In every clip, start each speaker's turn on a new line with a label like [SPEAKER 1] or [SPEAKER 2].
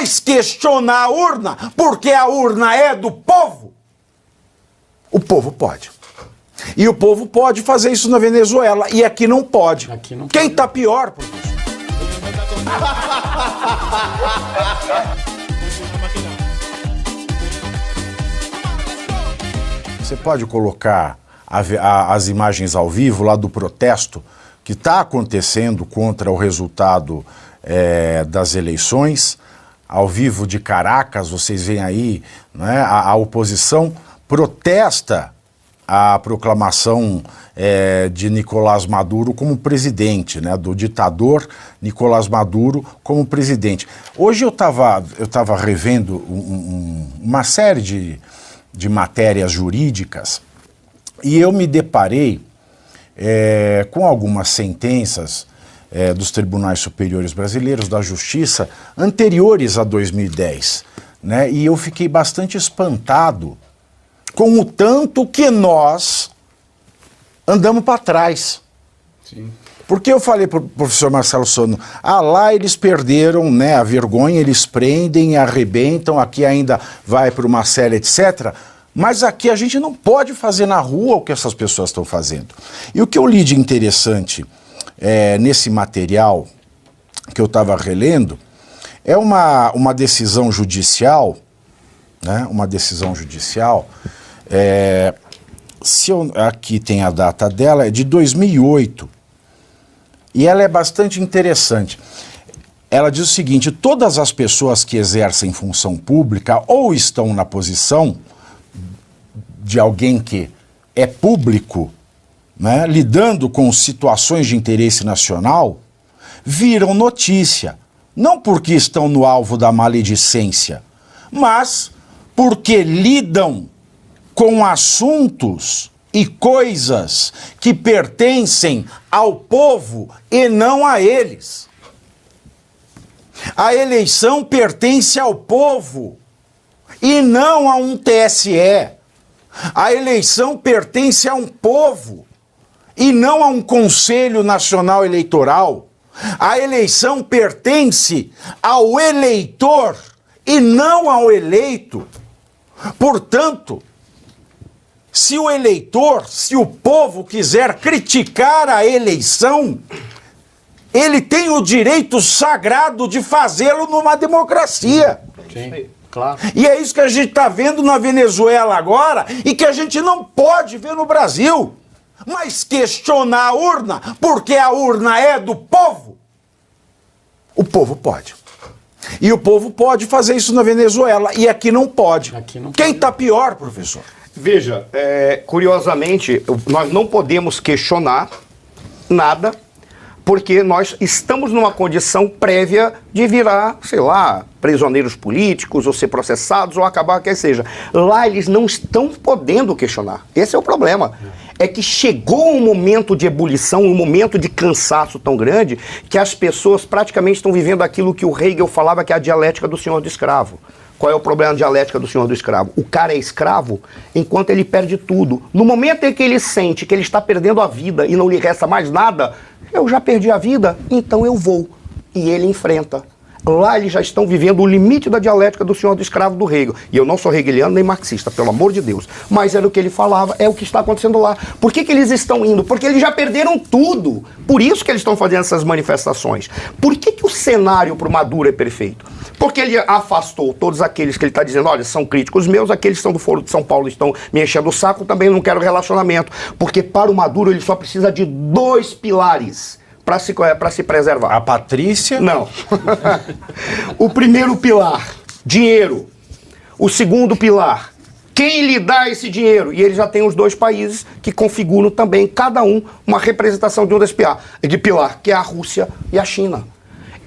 [SPEAKER 1] mas questionar a urna, porque a urna é do povo, o povo pode. E o povo pode fazer isso na Venezuela, e aqui não pode. Quem tá pior, professor? Você pode colocar as imagens ao vivo lá do protesto que está acontecendo contra o resultado das eleições, ao vivo de Caracas. Vocês veem aí, né, a oposição protesta a proclamação de Nicolás Maduro como presidente, né, do ditador Nicolás Maduro como presidente. Hoje eu estava revendo uma série de matérias jurídicas e eu me deparei com algumas sentenças dos tribunais superiores brasileiros, da justiça, anteriores a 2010, né, e eu fiquei bastante espantado com o tanto que nós andamos para trás. Sim. Porque eu falei para o professor Marcelo Sono, lá eles perderam, né, a vergonha, eles prendem, arrebentam, aqui ainda vai para uma série, etc. Mas aqui a gente não pode fazer na rua o que essas pessoas estão fazendo. E o que eu li de interessante nesse material que eu estava relendo é uma decisão judicial, né, uma decisão judicial. Aqui tem a data dela, é de 2008, e ela é bastante interessante. Ela diz o seguinte: todas as pessoas que exercem função pública ou estão na posição de alguém que é público, né, lidando com situações de interesse nacional, viram notícia, não porque estão no alvo da maledicência, mas porque lidam com assuntos e coisas que pertencem ao povo e não a eles. A eleição pertence ao povo e não a um TSE. A eleição pertence a um povo e não a um Conselho Nacional Eleitoral. A eleição pertence ao eleitor e não ao eleito. Portanto, se o eleitor, se o povo quiser criticar a eleição, ele tem o direito sagrado de fazê-lo numa democracia.
[SPEAKER 2] Sim, claro.
[SPEAKER 1] E é isso que a gente está vendo na Venezuela agora e que a gente não pode ver no Brasil. Mas questionar a urna, porque a urna é do povo, o povo pode. E o povo pode fazer isso na Venezuela, e aqui não pode. Quem está pior, professor?
[SPEAKER 3] Veja, curiosamente, nós não podemos questionar nada, porque nós estamos numa condição prévia de virar, sei lá, prisioneiros políticos, ou ser processados, ou acabar, quer seja. Lá eles não estão podendo questionar. Esse é o problema. É que chegou um momento de ebulição, um momento de cansaço tão grande, que as pessoas praticamente estão vivendo aquilo que o Hegel falava, que é a dialética do senhor do escravo. Qual é o problema da dialética do senhor do escravo? O cara é escravo enquanto ele perde tudo. No momento em que ele sente que ele está perdendo a vida e não lhe resta mais nada, eu já perdi a vida, então eu vou. E ele enfrenta. Lá eles já estão vivendo o limite da dialética do senhor do escravo do Hegel. E eu não sou hegeliano nem marxista, pelo amor de Deus. Mas era o que ele falava, é o que está acontecendo lá. Por que eles estão indo? Porque eles já perderam tudo. Por isso que eles estão fazendo essas manifestações. Por que o cenário para o Maduro é perfeito? Porque ele afastou todos aqueles que ele está dizendo, olha, são críticos meus, aqueles que são do Foro de São Paulo estão me enchendo o saco, também não quero relacionamento. Porque para o Maduro ele só precisa de 2 pilares para se preservar.
[SPEAKER 1] A Patrícia?
[SPEAKER 3] Não. O primeiro pilar, dinheiro. O segundo pilar, quem lhe dá esse dinheiro? E ele já tem os 2 países que configuram também, cada um, uma representação de um desse pilar, que é a Rússia e a China.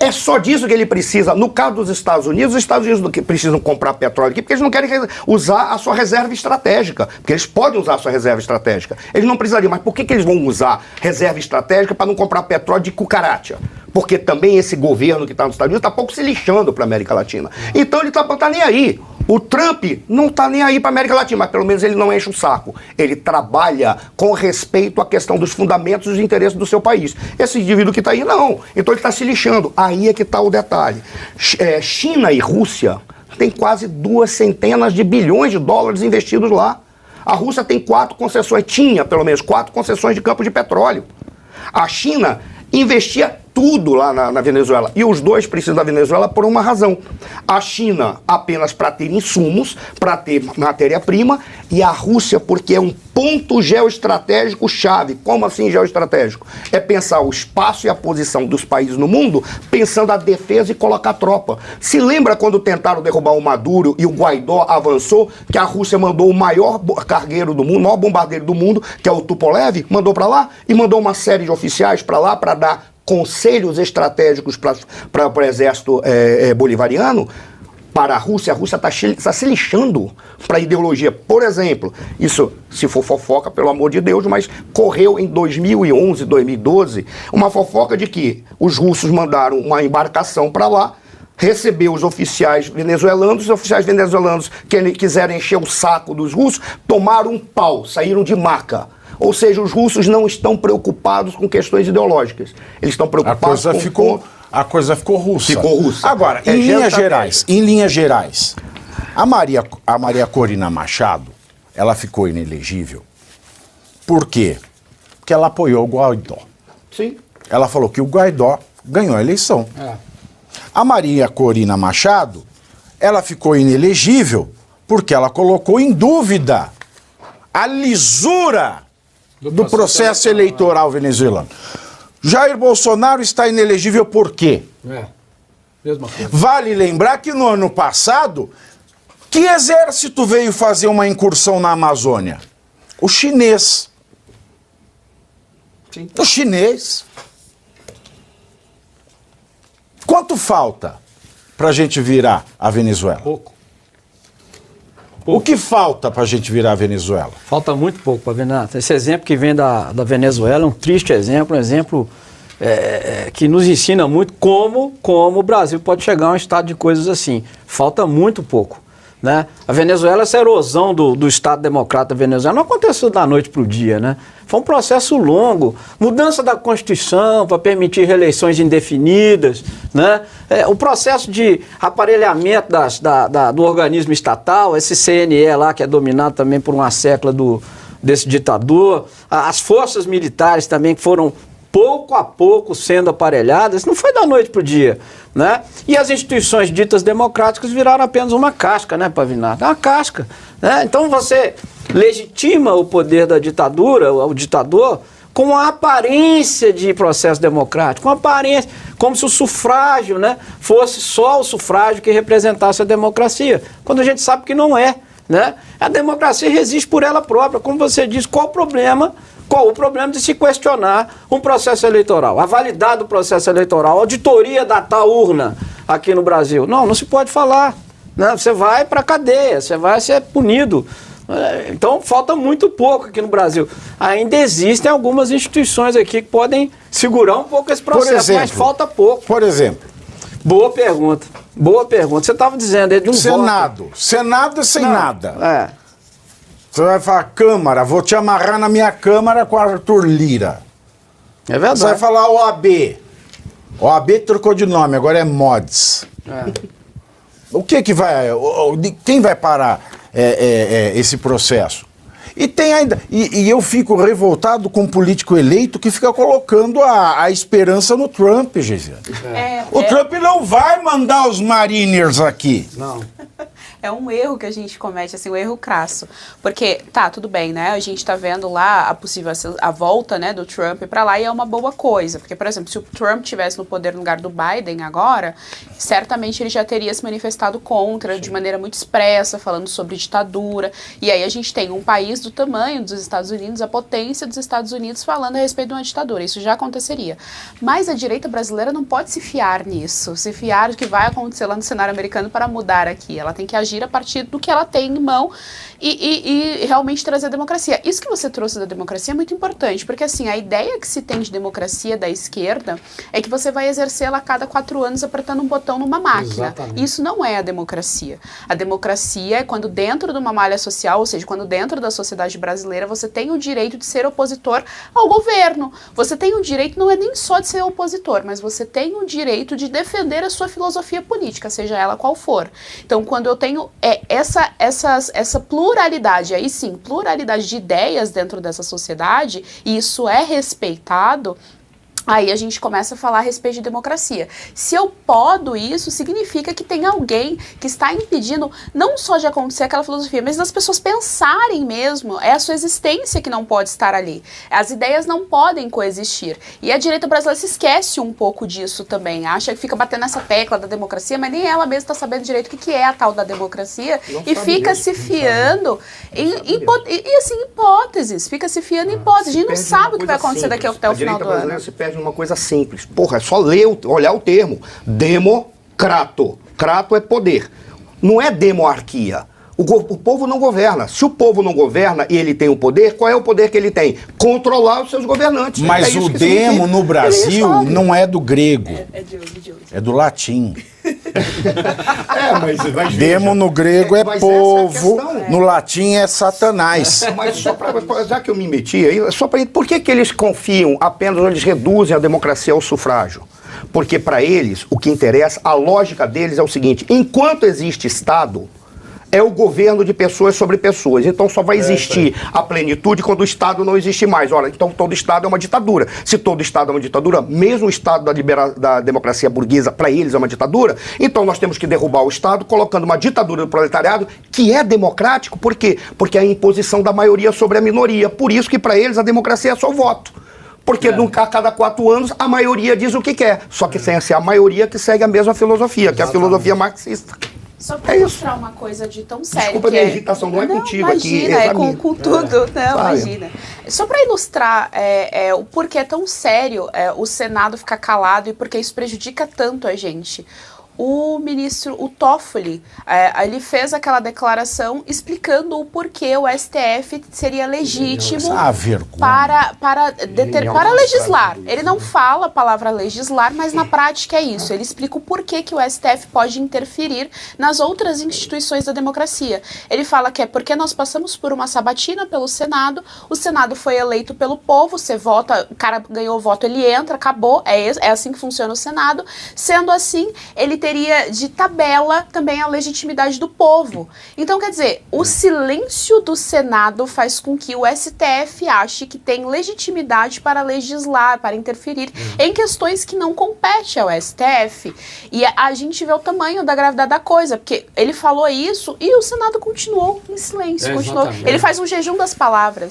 [SPEAKER 3] É só disso que ele precisa. No caso dos Estados Unidos, os Estados Unidos precisam comprar petróleo aqui porque eles não querem usar a sua reserva estratégica. Porque eles podem usar a sua reserva estratégica. Eles não precisariam, mas por que eles vão usar reserva estratégica para não comprar petróleo de cucaracha? Porque também esse governo que está nos Estados Unidos está pouco se lixando para a América Latina. Então ele está nem aí. O Trump não está nem aí para a América Latina, mas pelo menos ele não enche o saco. Ele trabalha com respeito à questão dos fundamentos e dos interesses do seu país. Esse indivíduo que está aí, não. Então ele está se lixando. Aí é que está o detalhe. China e Rússia têm quase 200 bilhões de dólares investidos lá. A Rússia tem 4 concessões, tinha pelo menos 4 concessões de campo de petróleo. A China investia tudo lá na Venezuela. E os dois precisam da Venezuela por uma razão. A China apenas para ter insumos, para ter matéria-prima, e a Rússia porque é um ponto geoestratégico chave. Como assim geoestratégico? É pensar o espaço e a posição dos países no mundo, pensando a defesa e colocar tropa. Se lembra quando tentaram derrubar o Maduro e o Guaidó avançou, que a Rússia mandou o maior cargueiro do mundo, o maior bombardeiro do mundo, que é o Tupolev, mandou para lá e mandou uma série de oficiais para lá para dar conselhos estratégicos para o exército bolivariano. Para a Rússia está se lixando para a ideologia. Por exemplo, isso, se for fofoca, pelo amor de Deus, mas correu em 2011, 2012, uma fofoca de que os russos mandaram uma embarcação para lá, recebeu os oficiais venezuelanos, os oficiais venezuelanos que quiseram encher o saco dos russos, tomaram um pau, saíram de maca. Ou seja, os russos não estão preocupados com questões ideológicas. Eles estão preocupados
[SPEAKER 1] a coisa ficou russa.
[SPEAKER 3] Ficou russa.
[SPEAKER 1] Agora, em linhas gerais, a Maria Corina Machado, ela ficou inelegível. Por quê? Porque ela apoiou o Guaidó.
[SPEAKER 3] Sim.
[SPEAKER 1] Ela falou que o Guaidó ganhou a eleição. A Maria Corina Machado, ela ficou inelegível porque ela colocou em dúvida a lisura do processo eleitoral venezuelano. Jair Bolsonaro está inelegível por quê?
[SPEAKER 2] Mesma coisa.
[SPEAKER 1] Vale lembrar que no ano passado, que exército veio fazer uma incursão na Amazônia? O chinês.
[SPEAKER 3] Sim.
[SPEAKER 1] O chinês. Quanto falta para a gente virar a Venezuela?
[SPEAKER 2] Pouco.
[SPEAKER 1] O que falta para a gente virar a Venezuela?
[SPEAKER 2] Falta muito pouco para Venezuela. Esse exemplo que vem da Venezuela é um triste exemplo, um exemplo que nos ensina muito como o Brasil pode chegar a um estado de coisas assim. Falta muito pouco. Né? A Venezuela, essa erosão do Estado Democrata da Venezuela não aconteceu da noite para o dia, né? Foi um processo longo, mudança da Constituição para permitir reeleições indefinidas, né? O processo de aparelhamento do organismo estatal, esse CNE lá que é dominado também por uma sécula desse ditador, as forças militares também que foram pouco a pouco sendo aparelhadas, não foi da noite para o dia, né? E as instituições ditas democráticas viraram apenas uma casca, né, Pavinato? É uma casca, né? Então você legitima o poder da ditadura, o ditador, com a aparência de processo democrático, com a aparência, como se o sufrágio, né, fosse só o sufrágio que representasse a democracia, quando a gente sabe que não é, né? A democracia resiste por ela própria, como você disse, qual o problema de se questionar um processo eleitoral, a validade do processo eleitoral, a auditoria da tal urna aqui no Brasil? Não se pode falar, né? Você vai para a cadeia, você vai ser punido. Então falta muito pouco aqui no Brasil. Ainda existem algumas instituições aqui que podem segurar um pouco esse processo, mas falta pouco.
[SPEAKER 1] Por exemplo?
[SPEAKER 2] Boa pergunta. Você estava dizendo aí de um voto.
[SPEAKER 1] Senado é sem nada. Você vai falar, Câmara, vou te amarrar na minha Câmara com Arthur Lira.
[SPEAKER 2] É verdade.
[SPEAKER 1] Você vai falar OAB. OAB trocou de nome, agora é MODS. O que vai... Quem vai parar esse processo? E tem ainda... E eu fico revoltado com um político eleito que fica colocando a esperança no Trump, Geisiane. O Trump não vai mandar os Mariners aqui.
[SPEAKER 2] Não.
[SPEAKER 4] É um erro que a gente comete, assim, um erro crasso. Porque, tudo bem, né? A gente tá vendo lá a volta, né, do Trump pra lá e é uma boa coisa. Porque, por exemplo, se o Trump tivesse no poder no lugar do Biden agora, certamente ele já teria se manifestado contra de maneira muito expressa, falando sobre ditadura. E aí a gente tem um país do tamanho dos Estados Unidos, a potência dos Estados Unidos falando a respeito de uma ditadura. Isso já aconteceria. Mas a direita brasileira não pode se fiar nisso, se fiar do que vai acontecer lá no cenário americano para mudar aqui. Ela tem que agir agir a partir do que ela tem em mão e realmente trazer a democracia. Isso que você trouxe da democracia é muito importante, porque assim, a ideia que se tem de democracia da esquerda é que você vai exercê-la a cada 4 anos apertando um botão numa máquina.
[SPEAKER 2] Exatamente.
[SPEAKER 4] Isso não é a democracia. A democracia é quando dentro de uma malha social, ou seja, quando dentro da sociedade brasileira você tem o direito de ser opositor ao governo. Você tem o direito, não é nem só de ser opositor, mas você tem o direito de defender a sua filosofia política, seja ela qual for. Então, quando eu tenho essa pluralidade, aí sim, pluralidade de ideias dentro dessa sociedade, e isso é respeitado, aí a gente começa a falar a respeito de democracia. Se eu podo isso, significa que tem alguém que está impedindo não só de acontecer aquela filosofia, mas das pessoas pensarem mesmo. É a sua existência que não pode estar ali. As ideias não podem coexistir. E a direita brasileira se esquece um pouco disso também. Acha que fica batendo nessa tecla da democracia, mas nem ela mesma está sabendo direito o que é a tal da democracia. E fica se fiando em hipóteses. Fica se fiando em hipóteses. A gente não sabe o que vai acontecer daqui até o final do ano.
[SPEAKER 3] Se perde uma coisa simples. Porra, é só ler, olhar o termo. Democrato. Crato é poder. Não é demonarquia. O povo não governa. Se o povo não governa e ele tem o poder, qual é o poder que ele tem? Controlar os seus governantes.
[SPEAKER 1] Mas o demo no Brasil não é do grego. É do latim.
[SPEAKER 3] Mas
[SPEAKER 1] demo no grego é
[SPEAKER 3] mas
[SPEAKER 1] povo,
[SPEAKER 3] essa é a questão.
[SPEAKER 1] no latim é satanás.
[SPEAKER 3] Mas só já que eu me meti aí, só para por que eles confiam apenas, eles reduzem a democracia ao sufrágio? Porque para eles, o que interessa, a lógica deles é o seguinte: enquanto existe Estado, é o governo de pessoas sobre pessoas. Então só vai existir a plenitude quando o Estado não existe mais. Ora, então todo Estado é uma ditadura. Se todo Estado é uma ditadura, mesmo o Estado da democracia burguesa, para eles é uma ditadura, então nós temos que derrubar o Estado, colocando uma ditadura do proletariado, que é democrático. Por quê? Porque é a imposição da maioria sobre a minoria. Por isso que para eles a democracia é só o voto. Porque a cada 4 anos a maioria diz o que quer. Só que sem ser a maioria que segue a mesma filosofia, que é a filosofia marxista.
[SPEAKER 4] Só para ilustrar uma coisa de tão sério.
[SPEAKER 3] Desculpa a minha irritação, não é contigo aqui.
[SPEAKER 4] Imagina, é com tudo. Não, imagina. Só para ilustrar o porquê é tão sério o Senado ficar calado e porque isso prejudica tanto a gente. O ministro, o Toffoli, ele fez aquela declaração explicando o porquê o STF seria legítimo para legislar. Ele não fala a palavra legislar, mas na prática é isso. Ele explica o porquê que o STF pode interferir nas outras instituições da democracia. Ele fala que é porque nós passamos por uma sabatina pelo Senado, o Senado foi eleito pelo povo, você vota, o cara ganhou o voto, ele entra, acabou, é assim que funciona o Senado. Sendo assim, ele teria de tabela também a legitimidade do povo. Então, quer dizer, o silêncio do Senado faz com que o STF ache que tem legitimidade para legislar, para interferir em questões que não competem ao STF. E a gente vê o tamanho da gravidade da coisa, porque ele falou isso e o Senado continuou em silêncio. Ele faz um jejum das palavras.